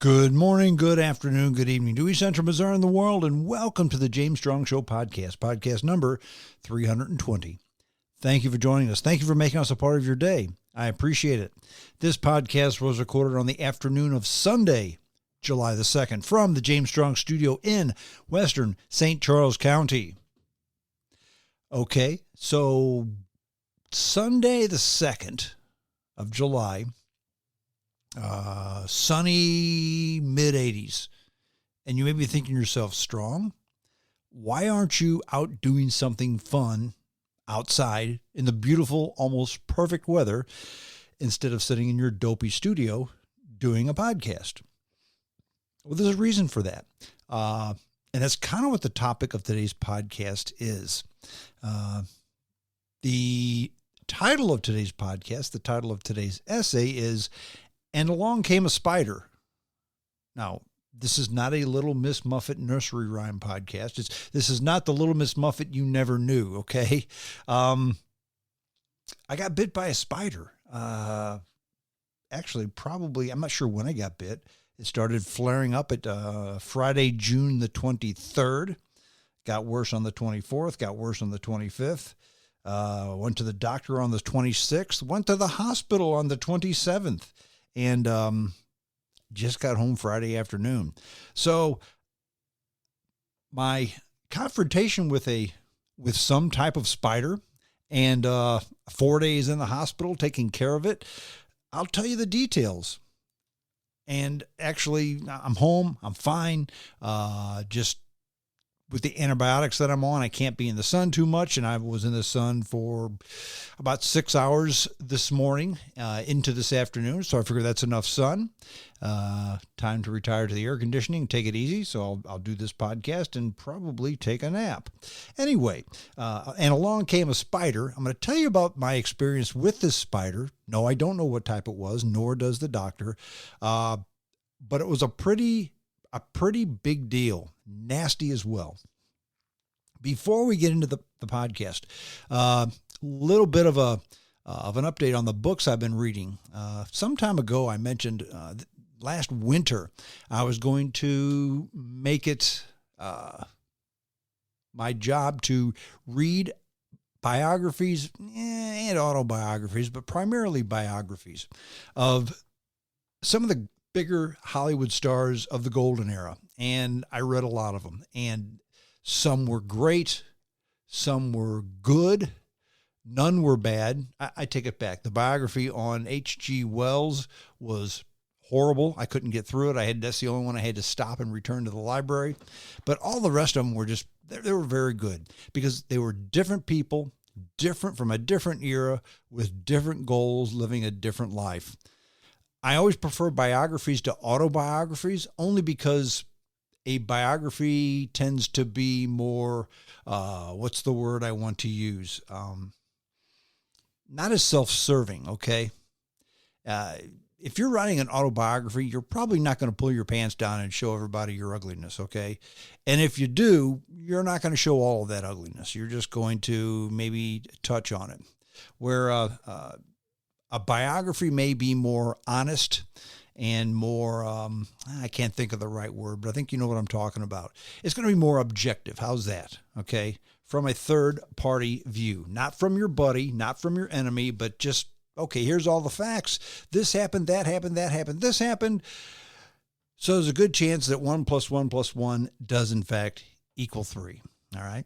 Good morning, good afternoon, good evening to East Central Missouri and the world, and welcome to the James Strong Show podcast number 320. Thank you for joining us. Thank you for making us a part of your day. I appreciate it. This podcast was recorded on the afternoon of Sunday, July the 2nd, from the James Strong Studio in western St. Charles County. Okay, so Sunday the 2nd of July, sunny mid-80s, and you may be thinking to yourself, Strong, why aren't you out doing something fun outside in the beautiful, almost perfect weather instead of sitting in your dopey studio doing a podcast? Well, there's a reason for that, and that's kind of what the topic of today's podcast is. The title of today's podcast, the title of today's essay is "And Along Came a Spider." Now, this is not a Little Miss Muffet nursery rhyme podcast. This is not the Little Miss Muffet you never knew, okay? I got bit by a spider. Actually, probably, I'm not sure when I got bit. It started flaring up at Friday, June the 23rd. Got worse on the 24th, got worse on the 25th. Went to the doctor on the 26th, went to the hospital on the 27th. And just got home Friday afternoon. So my confrontation with some type of spider and 4 days in the hospital taking care of it, I'll tell you the details. And actually, I'm home. I'm fine. Just with the antibiotics that I'm on, I can't be in the sun too much. And I was in the sun for about 6 hours this morning into this afternoon. So I figure that's enough sun. Time to retire to the air conditioning and take it easy. So I'll do this podcast and probably take a nap. Anyway, and along came a spider. I'm going to tell you about my experience with this spider. No, I don't know what type it was, nor does the doctor. But it was a pretty big deal, nasty as well. Before we get into the podcast, little bit of an update on the books I've been reading. Some time ago, I mentioned last winter I was going to make it my job to read biographies and autobiographies, but primarily biographies of some of the bigger Hollywood stars of the golden era. And I read a lot of them, and some were great. Some were good. None were bad. I take it back. The biography on H.G. Wells was horrible. I couldn't get through it. That's the only one I had to stop and return to the library. But all the rest of them were just, they were very good because they were different people, different from a different era with different goals, living a different life. I always prefer biographies to autobiographies only because a biography tends to be more, what's the word I want to use? Not as self-serving, okay? If you're writing an autobiography, you're probably not going to pull your pants down and show everybody your ugliness, okay? And if you do, you're not going to show all of that ugliness. You're just going to maybe touch on it. Where a biography may be more honest and more, I can't think of the right word, but I think you know what I'm talking about. It's going to be more objective. How's that? Okay. From a third party view, not from your buddy, not from your enemy, but just, okay, here's all the facts. This happened, that happened, that happened, this happened. So there's a good chance that 1 + 1 + 1 does in fact equal 3. All right.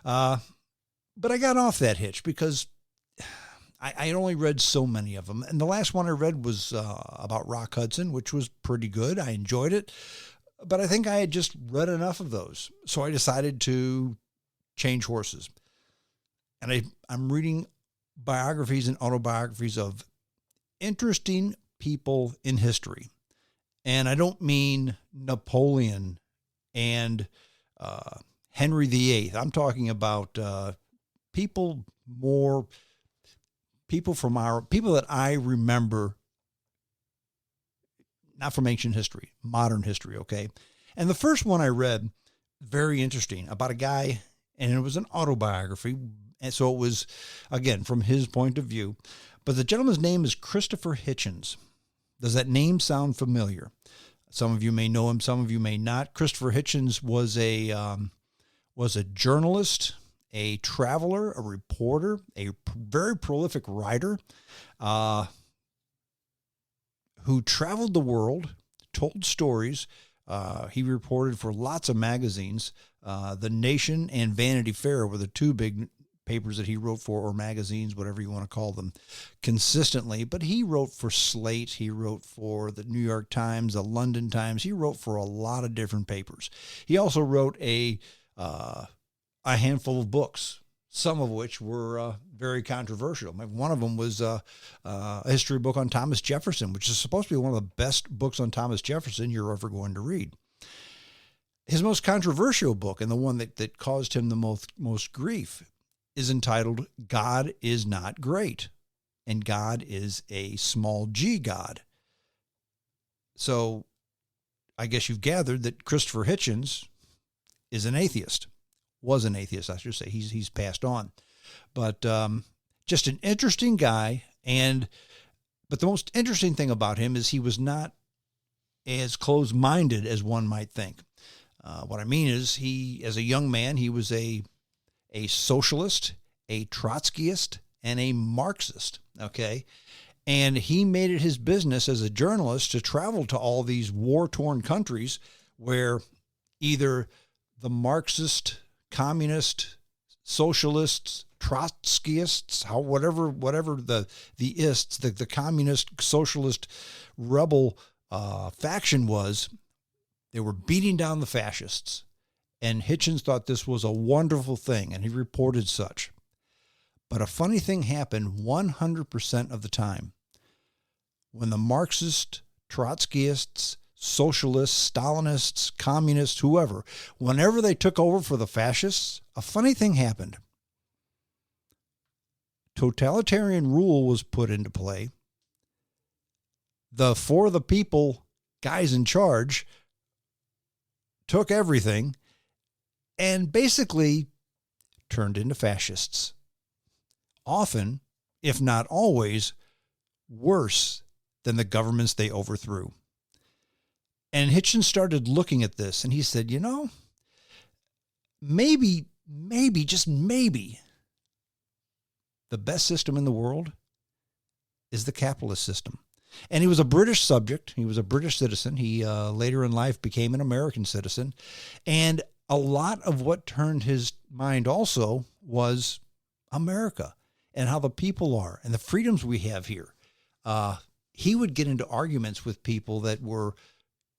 But I got off that hitch because I only read so many of them. And the last one I read was about Rock Hudson, which was pretty good. I enjoyed it. But I think I had just read enough of those. So I decided to change horses. And I'm reading biographies and autobiographies of interesting people in history. And I don't mean Napoleon and Henry VIII. I'm talking about people that I remember, not from ancient history, modern history, okay? And the first one I read, very interesting, about a guy, and it was an autobiography, and so it was, again, from his point of view. But the gentleman's name is Christopher Hitchens. Does that name sound familiar? Some of you may know him, some of you may not. Christopher Hitchens was a journalist, a traveler, a reporter, a very prolific writer who traveled the world, told stories. He reported for lots of magazines. The Nation and Vanity Fair were the two big papers that he wrote for, or magazines, whatever you want to call them, consistently. But he wrote for Slate. He wrote for the New York Times, the London Times. He wrote for a lot of different papers. He also wrote a handful of books, some of which were very controversial. One of them was a history book on Thomas Jefferson, which is supposed to be one of the best books on Thomas Jefferson you're ever going to read. His most controversial book, and the one that caused him the most grief, is entitled God is Not Great, and God is a small g God. So I guess you've gathered that Christopher Hitchens is an atheist. Was an atheist, I should say. He's passed on. But just an interesting guy. But the most interesting thing about him is he was not as closed-minded as one might think. What I mean is he, as a young man, he was a socialist, a Trotskyist, and a Marxist, okay? And he made it his business as a journalist to travel to all these war-torn countries where either the Marxist, communist, socialists, Trotskyists, whatever the ists, the communist, socialist, rebel faction was, they were beating down the fascists. And Hitchens thought this was a wonderful thing, and he reported such. But a funny thing happened 100% of the time. When the Marxist, Trotskyists, socialists, Stalinists, communists, whoever, whenever they took over for the fascists, a funny thing happened. Totalitarian rule was put into play. The for the people guys in charge took everything and basically turned into fascists. Often, if not always, worse than the governments they overthrew. And Hitchens started looking at this, and he said, maybe, just maybe, the best system in the world is the capitalist system. And he was a British subject. He was a British citizen. He later in life became an American citizen. And a lot of what turned his mind also was America and how the people are and the freedoms we have here. He would get into arguments with people that were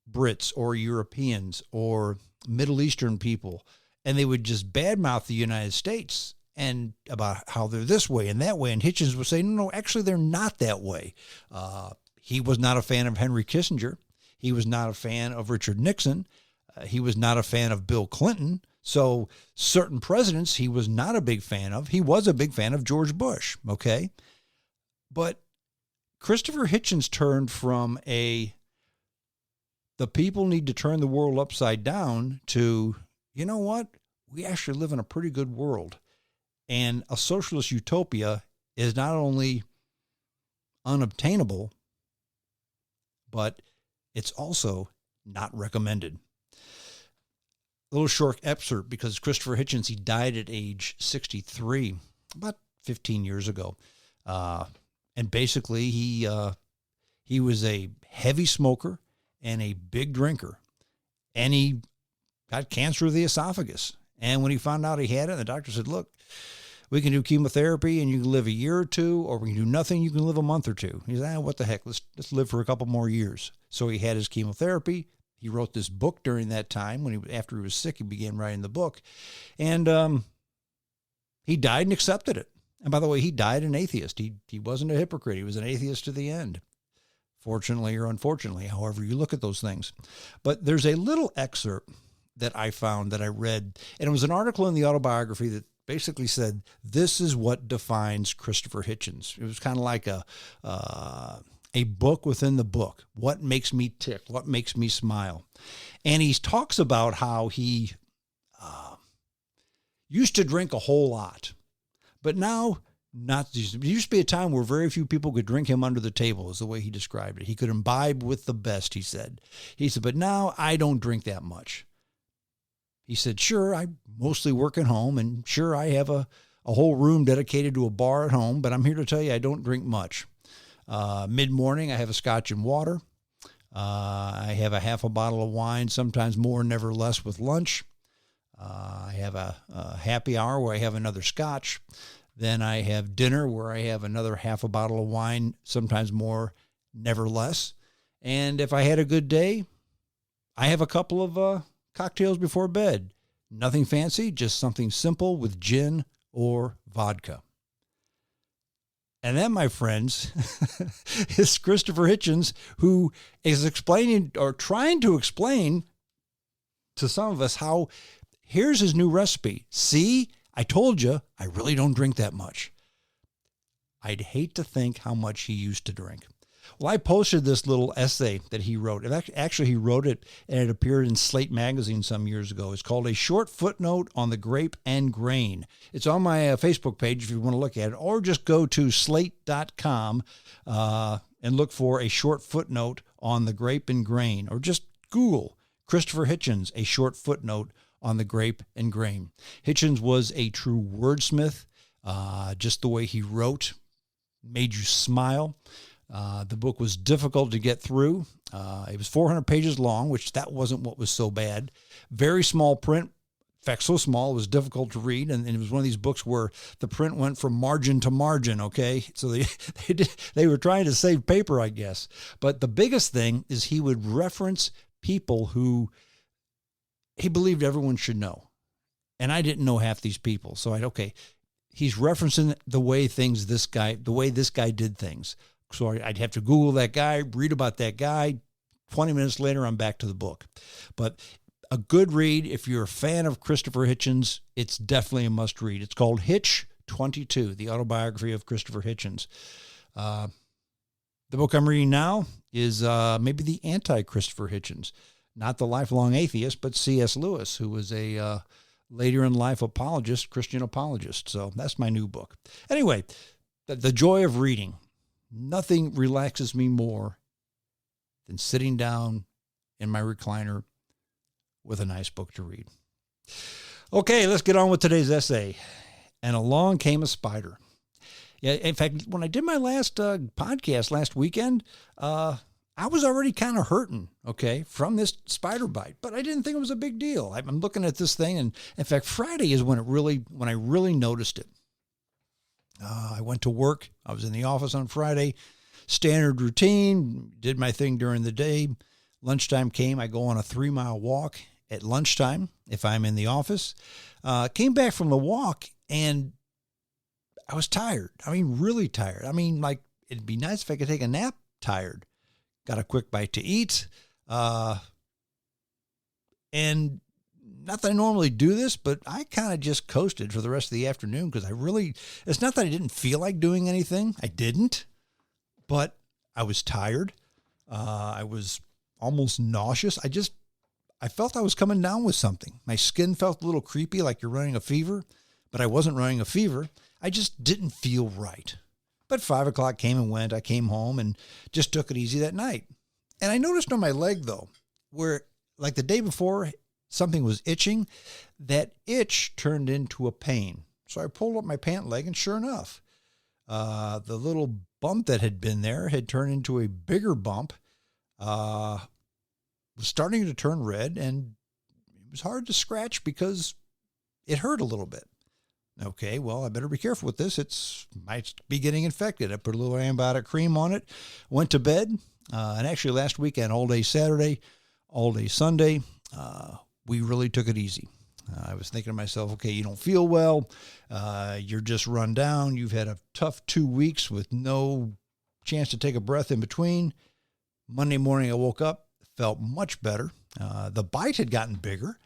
Brits or Europeans or Middle Eastern people, and they would just badmouth the United States and about how they're this way and that way. And Hitchens would say, no, actually, they're not that way. He was not a fan of Henry Kissinger. He was not a fan of Richard Nixon. He was not a fan of Bill Clinton. So certain presidents he was not a big fan of. He was a big fan of George Bush, okay? But Christopher Hitchens turned from the people need to turn the world upside down to, you know what? We actually live in a pretty good world. And a socialist utopia is not only unobtainable, but it's also not recommended. A little short excerpt, because Christopher Hitchens, he died at age 63, about 15 years ago. And basically, he was a heavy smoker and a big drinker. And he got cancer of the esophagus. And when he found out he had it, the doctor said, look, we can do chemotherapy and you can live a year or two, or we can do nothing, you can live a month or two. He said, what the heck, let's live for a couple more years. So he had his chemotherapy. He wrote this book during that time. After he was sick, he began writing the book. And he died and accepted it. And by the way, he died an atheist. He wasn't a hypocrite. He was an atheist to the end. Fortunately or unfortunately, however you look at those things. But there's a little excerpt that I found that I read, and it was an article in the autobiography that basically said, this is what defines Christopher Hitchens. It was kind of like a book within the book. What makes me tick? What makes me smile? And he talks about how he used to drink a whole lot, but now There used to be a time where very few people could drink him under the table, is the way he described it. He could imbibe with the best, he said. He said, but now I don't drink that much. He said, sure, I mostly work at home, and sure, I have a whole room dedicated to a bar at home, but I'm here to tell you I don't drink much. Mid-morning, I have a scotch and water. I have a half a bottle of wine, sometimes more, never less, with lunch. I have a happy hour where I have another scotch. Then I have dinner where I have another half a bottle of wine, sometimes more, never less. And if I had a good day, I have a couple of cocktails before bed. Nothing fancy, just something simple with gin or vodka. And that, my friends, is Christopher Hitchens, who is explaining or trying to explain to some of us how here's his new recipe. See, I told you, I really don't drink that much. I'd hate to think how much he used to drink. Well, I posted this little essay that he wrote. Actually, he wrote it, and it appeared in Slate magazine some years ago. It's called A Short Footnote on the Grape and Grain. It's on my Facebook page if you want to look at it, or just go to slate.com and look for A Short Footnote on the Grape and Grain, or just Google Christopher Hitchens, A Short Footnote on the Grape and Grain. Hitchens was a true wordsmith. Just the way he wrote made you smile. The book was difficult to get through. It was 400 pages long, which that wasn't what was so bad. Very small print. In fact, so small it was difficult to read, and it was one of these books where the print went from margin to margin, okay? So they were trying to save paper, I guess. But the biggest thing is he would reference people who he believed everyone should know. And I didn't know half these people. So he's referencing the way this guy did things. So I'd have to Google that guy, read about that guy. 20 minutes later, I'm back to the book. But a good read, if you're a fan of Christopher Hitchens, it's definitely a must read. It's called Hitch 22, the autobiography of Christopher Hitchens. The book I'm reading now is maybe the anti-Christopher Hitchens. Not the lifelong atheist, but C.S. Lewis, who was a later in life apologist, Christian apologist. So that's my new book. Anyway, the joy of reading. Nothing relaxes me more than sitting down in my recliner with a nice book to read. Okay, let's get on with today's essay. And along came a spider. Yeah, in fact, when I did my last podcast last weekend, I was already kind of hurting, okay, from this spider bite, but I didn't think it was a big deal. I'm looking at this thing, and in fact, Friday is when I really noticed it. I went to work. I was in the office on Friday. Standard routine, did my thing during the day. Lunchtime came. I go on a 3-mile walk at lunchtime if I'm in the office. Came back from the walk, and I was tired. I mean, really tired. I mean, like, it'd be nice if I could take a nap tired. Got a quick bite to eat. And not that I normally do this, but I kind of just coasted for the rest of the afternoon because it's not that I didn't feel like doing anything. I didn't, but I was tired. I was almost nauseous. I felt I was coming down with something. My skin felt a little creepy, like you're running a fever, but I wasn't running a fever. I just didn't feel right. But 5 o'clock came and went. I came home and just took it easy that night. And I noticed on my leg, though, where like the day before, something was itching. That itch turned into a pain. So I pulled up my pant leg, and sure enough, the little bump that had been there had turned into a bigger bump. Was starting to turn red, and it was hard to scratch because it hurt a little bit. Okay, well, I better be careful with this. It might be getting infected. I put a little antibiotic cream on it, went to bed, and actually last weekend, all day Saturday, all day Sunday, we really took it easy. I was thinking to myself, okay, you don't feel well. You're just run down. You've had a tough 2 weeks with no chance to take a breath in between. Monday morning, I woke up, felt much better. The bite had gotten bigger.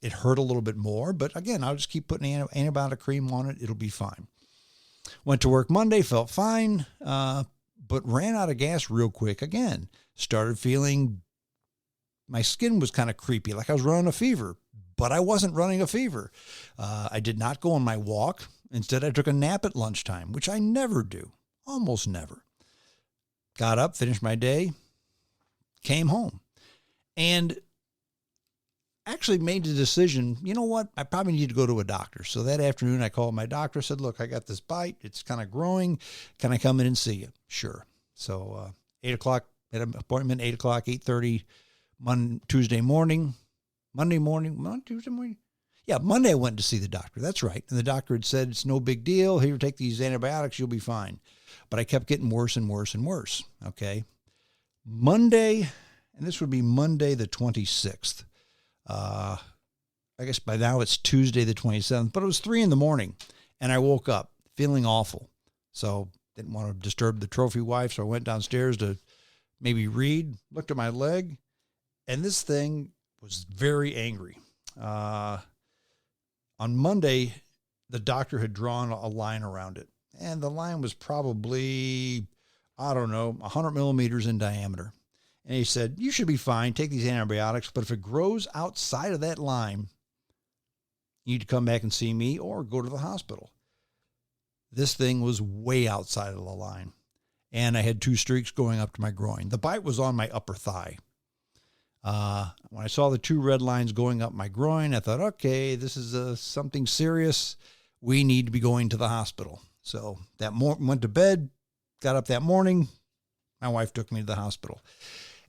It hurt a little bit more, but again, I'll just keep putting antibiotic cream on it. It'll be fine. Went to work Monday, felt fine, but ran out of gas real quick again. Started feeling my skin was kind of creepy, like I was running a fever. but I wasn't running a fever. I did not go on my walk. Instead, I took a nap at lunchtime, which I never do, almost never. Got up, finished my day, came home, and actually made the decision, you know what, I probably need to go to a doctor. So that afternoon, I called my doctor, said, look, I got this bite. It's kind of growing. Can I come in and see you? Sure. So 8 o'clock, had an appointment, 8 o'clock, 8:30, Tuesday morning, Tuesday morning. Yeah, Monday I went to see the doctor. That's right. And the doctor had said, it's no big deal. Here, take these antibiotics. You'll be fine. But I kept getting worse and worse and worse. Okay. Monday, and this would be Monday the 26th. I guess by now it's Tuesday the 27th, but it was 3 a.m. and I woke up feeling awful. So didn't want to disturb the trophy wife. So I went downstairs to maybe read, looked at my leg, and this thing was very angry. On Monday, the doctor had drawn a line around it, and the line was probably, 100 millimeters in diameter. And he said, you should be fine, take these antibiotics, but if it grows outside of that line, you need to come back and see me or go to the hospital. This thing was way outside of the line, and I had 2 streaks going up to my groin. The bite was on my upper thigh. When I saw the 2 red lines going up my groin, I thought, okay, this is something serious. We need to be going to the hospital. So went to bed, got up that morning. My wife took me to the hospital.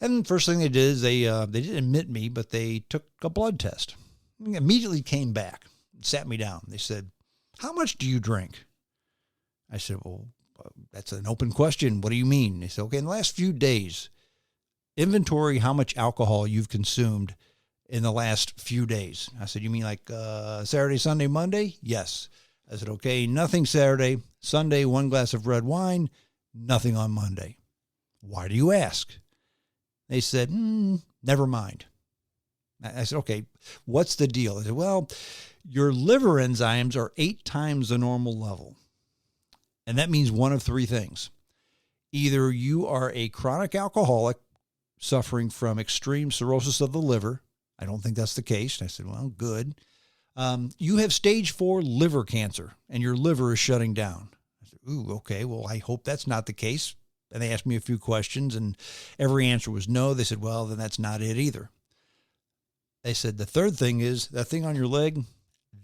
And the first thing they did is they didn't admit me, but they took a blood test. Immediately came back, sat me down. They said, how much do you drink? I said, well, that's an open question. What do you mean? They said, okay, in the last few days, inventory how much alcohol you've consumed in the last few days. I said, you mean like Saturday, Sunday, Monday? Yes. I said, okay, nothing Saturday. Sunday, 1 glass of red wine, nothing on Monday. Why do you ask? They said, never mind. I said, okay, what's the deal? They said, well, your liver enzymes are 8 times the normal level. And that means one of 3 things. Either you are a chronic alcoholic suffering from extreme cirrhosis of the liver. I don't think that's the case. I said, well, good. You have stage 4 liver cancer and your liver is shutting down. I said, ooh, okay, well, I hope that's not the case. And they asked me a few questions and every answer was no. They said, well, then that's not it either. They said, the third thing is that thing on your leg,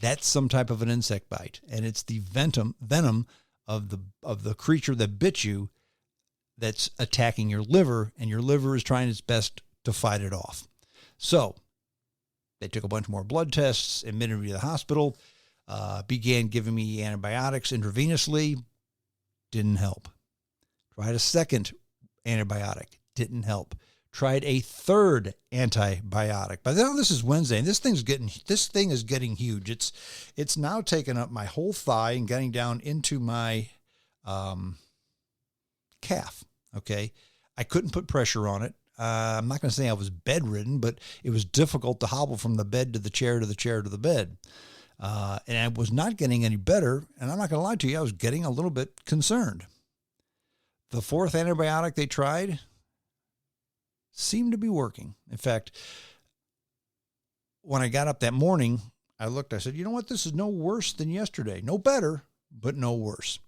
that's some type of an insect bite. And it's the venom of the creature that bit you that's attacking your liver, and your liver is trying its best to fight it off. So they took a bunch more blood tests, admitted me to the hospital, began giving me antibiotics intravenously, didn't help. Tried a second antibiotic, didn't help. Tried a third antibiotic. By now this is Wednesday, and this thing is getting huge. It's now taken up my whole thigh and getting down into my calf. Okay, I couldn't put pressure on it. I'm not going to say I was bedridden, but it was difficult to hobble from the bed to the chair to the chair to the bed. And I was not getting any better. And I'm not going to lie to you, I was getting a little bit concerned. The 4th antibiotic they tried seemed to be working. In fact, when I got up that morning, I looked, I said, you know what? This is no worse than yesterday. No better, but no worse.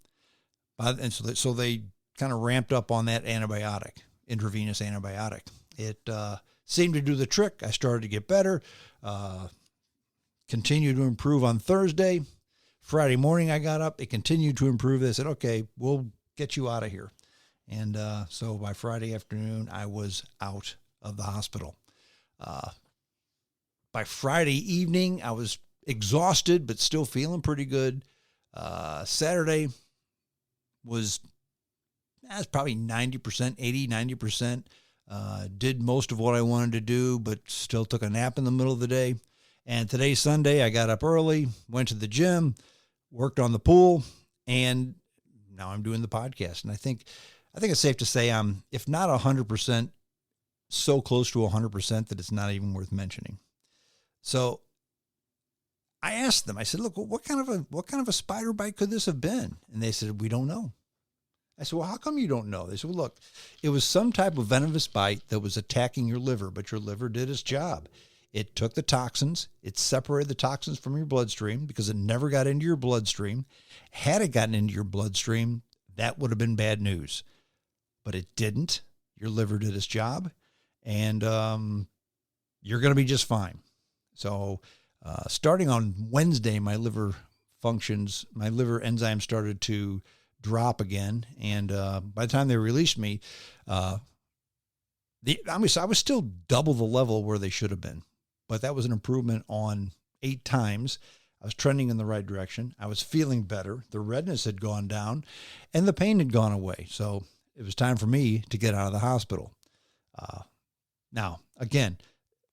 And so they kind of ramped up on that antibiotic, intravenous antibiotic. It seemed to do the trick. I started to get better, continued to improve on Thursday. Friday morning I got up. It continued to improve. They said, okay, we'll get you out of here. And so by Friday afternoon, I was out of the hospital. By Friday evening, I was exhausted, but still feeling pretty good. Saturday was probably 90%, 80, 90%. Did most of what I wanted to do, but still took a nap in the middle of the day. And today's Sunday, I got up early, went to the gym, worked on the pool, and now I'm doing the podcast. And I think it's safe to say I'm, if not 100%, so close to 100% that it's not even worth mentioning. So I asked them, I said, look, what kind of a spider bite could this have been? And they said, we don't know. I said, well, how come you don't know? They said, well, look, it was some type of venomous bite that was attacking your liver, but your liver did its job. It took the toxins. It separated the toxins from your bloodstream because it never got into your bloodstream. Had it gotten into your bloodstream, that would have been bad news. But it didn't. Your liver did its job, and you're going to be just fine. So starting on Wednesday, my liver enzymes started to drop again. And by the time they released me, I was still double the level where they should have been. But that was an improvement on 8 times. I was trending in the right direction. I was feeling better. The redness had gone down, and the pain had gone away. So it was time for me to get out of the hospital. Now, again,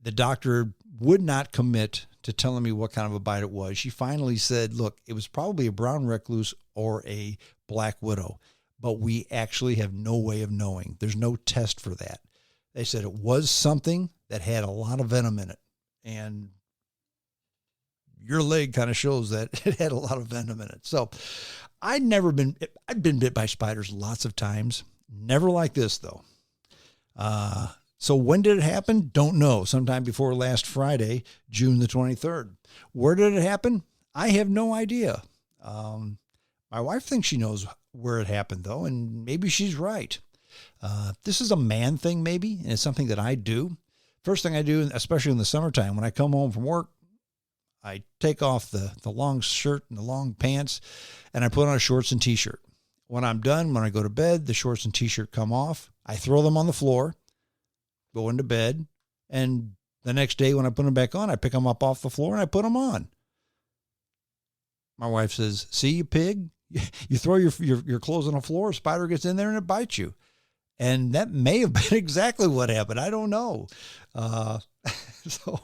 the doctor would not commit to telling me what kind of a bite it was. She finally said, look, it was probably a brown recluse or a black widow, but we actually have no way of knowing. There's no test for that. They said it was something that had a lot of venom in it. And your leg kind of shows that it had a lot of venom in it. So I'd been bit by spiders lots of times. Never like this, though. So when did it happen? Don't know. Sometime before last Friday, June the 23rd. Where did it happen? I have no idea. My wife thinks she knows where it happened, though, and maybe she's right. This is a man thing, maybe, and it's something that I do. First thing I do, especially in the summertime, when I come home from work, I take off the long shirt and the long pants, and I put on a shorts and T-shirt. When I'm done, when I go to bed, the shorts and T-shirt come off. I throw them on the floor, go into bed, and the next day when I put them back on, I pick them up off the floor and I put them on. My wife says, see, you pig, you throw your clothes on the floor, a spider gets in there and it bites you. And that may have been exactly what happened. I don't know. So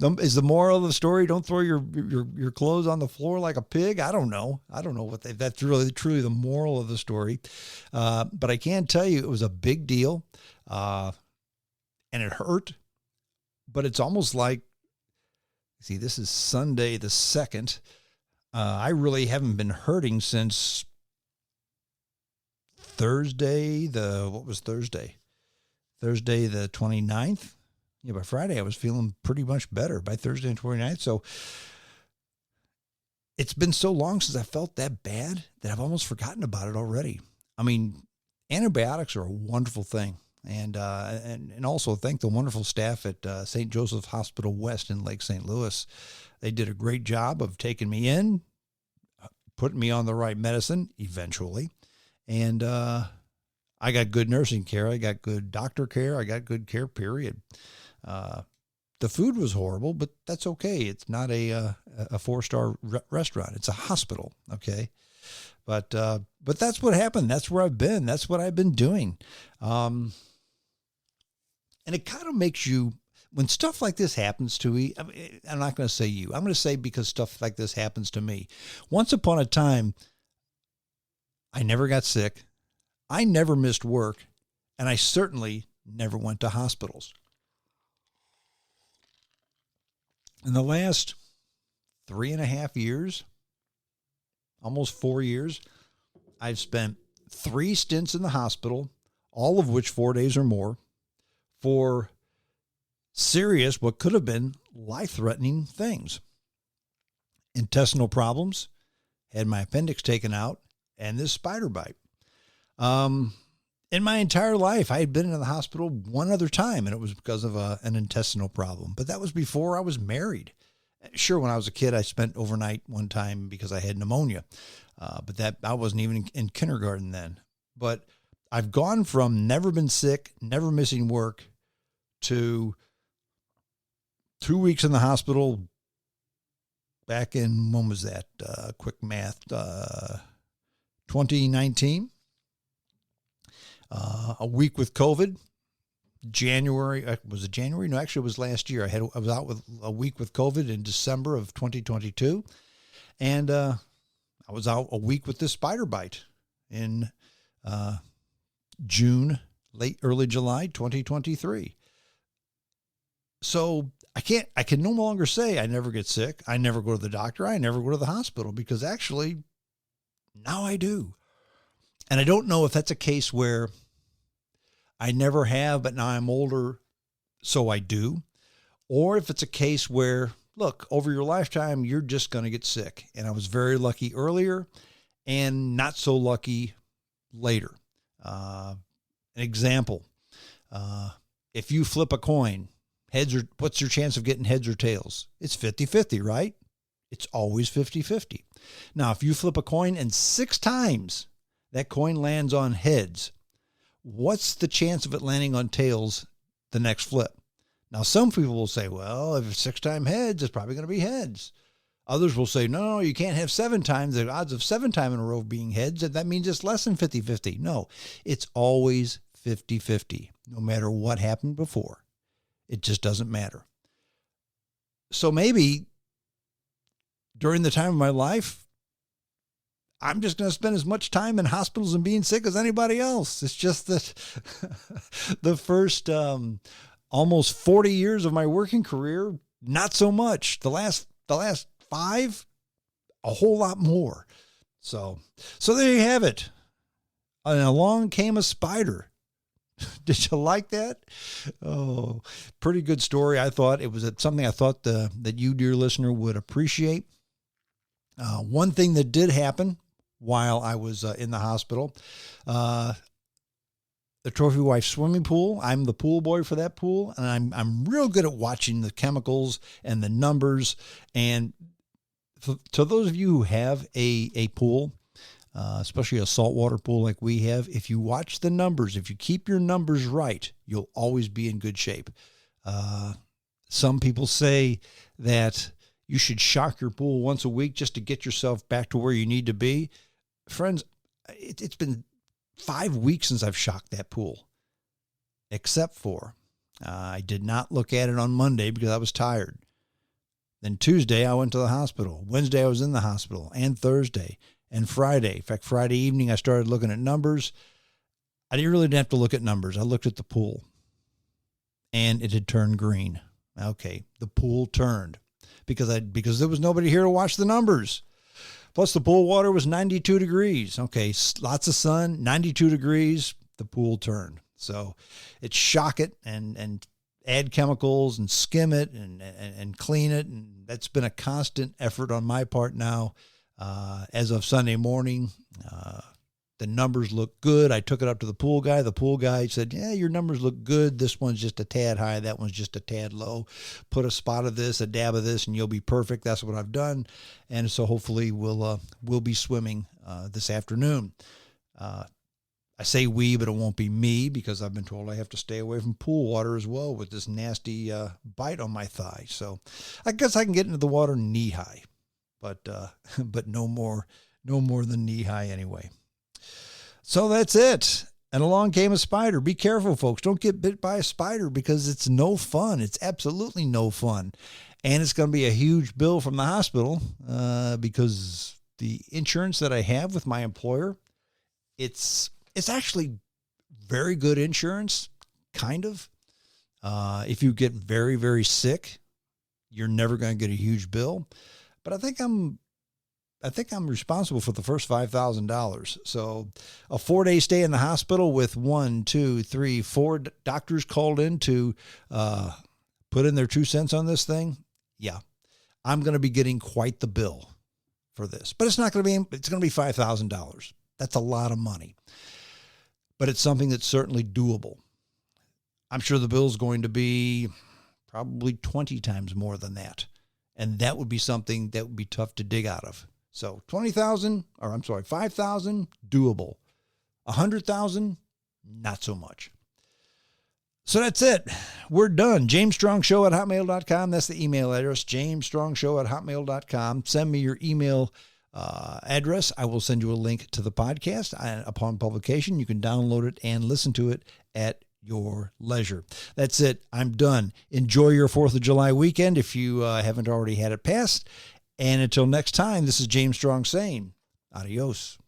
is the moral of the story, don't throw your clothes on the floor like a pig? I don't know. I don't know what that's really truly the moral of the story. But I can tell you it was a big deal. And it hurt, but it's almost like, see, this is Sunday the 2nd. I really haven't been hurting since Thursday, what was Thursday? Thursday the 29th. Yeah, by Friday I was feeling pretty much better by Thursday the 29th. So it's been so long since I felt that bad that I've almost forgotten about it already. I mean, antibiotics are a wonderful thing. And also thank the wonderful staff at St. Joseph Hospital West in Lake St. Louis. They did a great job of taking me in, putting me on the right medicine eventually. And I got good nursing care. I got good doctor care. I got good care, period. The food was horrible, but that's okay. It's not a 4-star restaurant. It's a hospital, okay? But that's what happened. That's where I've been. That's what I've been doing. And it kind of makes you, when stuff like this happens to me, I'm not going to say you. I'm going to say because stuff like this happens to me. Once upon a time, I never got sick. I never missed work. And I certainly never went to hospitals. In the last 3.5 years, almost 4 years, I've spent 3 stints in the hospital, all of which 4 days or more, for serious, what could have been life-threatening things. Intestinal problems, had my appendix taken out, and this spider bite. In my entire life, I had been in the hospital one other time, and it was because of an intestinal problem. But that was before I was married. Sure, when I was a kid, I spent overnight one time because I had pneumonia. But that I wasn't even in kindergarten then. But I've gone from never been sick, never missing work, to 2 weeks in the hospital back in, when was that? Quick math, 2019. A week with COVID. January, was it January? No, actually it was last year. I was out with a week with COVID in December of 2022. And I was out a week with this spider bite in June, early July 2023. So I can no longer say I never get sick. I never go to the doctor. I never go to the hospital, because actually now I do. And I don't know if that's a case where I never have, but now I'm older, so I do, or if it's a case where, look, over your lifetime, you're just going to get sick. And I was very lucky earlier and not so lucky later. An example, if you flip a coin, what's your chance of getting heads or tails? It's 50-50, right? It's always 50-50. Now, if you flip a coin and 6 times that coin lands on heads, what's the chance of it landing on tails the next flip? Now, some people will say, well, if it's 6 times heads, it's probably going to be heads. Others will say, no, you can't have 7 times. The odds of 7 times in a row being heads, that means it's less than 50-50. No, it's always 50-50, no matter what happened before. It just doesn't matter. So maybe during the time of my life, I'm just going to spend as much time in hospitals and being sick as anybody else. It's just that the first almost 40 years of my working career, not so much. The last 5, a whole lot more. So there you have it. And along came a spider. Did you like that? Oh, pretty good story. I thought it was something I thought that you, dear listener, would appreciate. One thing that did happen while I was in the hospital, the Trophy Wife swimming pool. I'm the pool boy for that pool, and I'm real good at watching the chemicals and the numbers. And to those of you who have a pool, especially a saltwater pool like we have, if you watch the numbers, if you keep your numbers right, you'll always be in good shape. Some people say that you should shock your pool once a week just to get yourself back to where you need to be. Friends, it's been 5 weeks since I've shocked that pool, except for I did not look at it on Monday because I was tired. Then Tuesday, I went to the hospital. Wednesday, I was in the hospital, and Thursday and Friday. In fact, Friday evening, I started looking at numbers. I didn't have to look at numbers. I looked at the pool, and it had turned green. Okay, the pool turned because there was nobody here to watch the numbers. Plus, the pool water was 92 degrees. Okay, lots of sun, 92 degrees, the pool turned. So it's shock it and add chemicals and skim it and clean it. And that's been a constant effort on my part now. As of Sunday morning, the numbers look good. I took it up to the pool guy. The pool guy said, yeah, your numbers look good. This one's just a tad high. That one's just a tad low. Put a spot of this, a dab of this, and you'll be perfect. That's what I've done. And so hopefully we'll be swimming this afternoon. I say we, but it won't be me because I've been told I have to stay away from pool water as well with this nasty bite on my thigh. So I guess I can get into the water knee high, but no more than knee high anyway. So that's it. And along came a spider. Be careful, folks. Don't get bit by a spider because it's no fun. It's absolutely no fun. And it's going to be a huge bill from the hospital because the insurance that I have with my employer, it's actually very good insurance, kind of. If you get very, very sick, you're never going to get a huge bill. But I think I'm responsible for the first $5,000. So a 4-day stay in the hospital with 4 doctors called in to put in their 2 cents on this thing. Yeah, I'm going to be getting quite the bill for this, but it's going to be $5,000. That's a lot of money, but it's something that's certainly doable. I'm sure the bill's going to be probably 20 times more than that. And that would be something that would be tough to dig out of. So 5,000, doable. 100,000, not so much. So that's it. We're done. JamesStrongShow@hotmail.com. That's the email address, JamesStrongShow@hotmail.com. Send me your email address. I will send you a link to the podcast. Upon publication, you can download it and listen to it at your leisure. That's it. I'm done. Enjoy your 4th of July weekend if you haven't already had it passed. And until next time, this is James Strong saying, adios.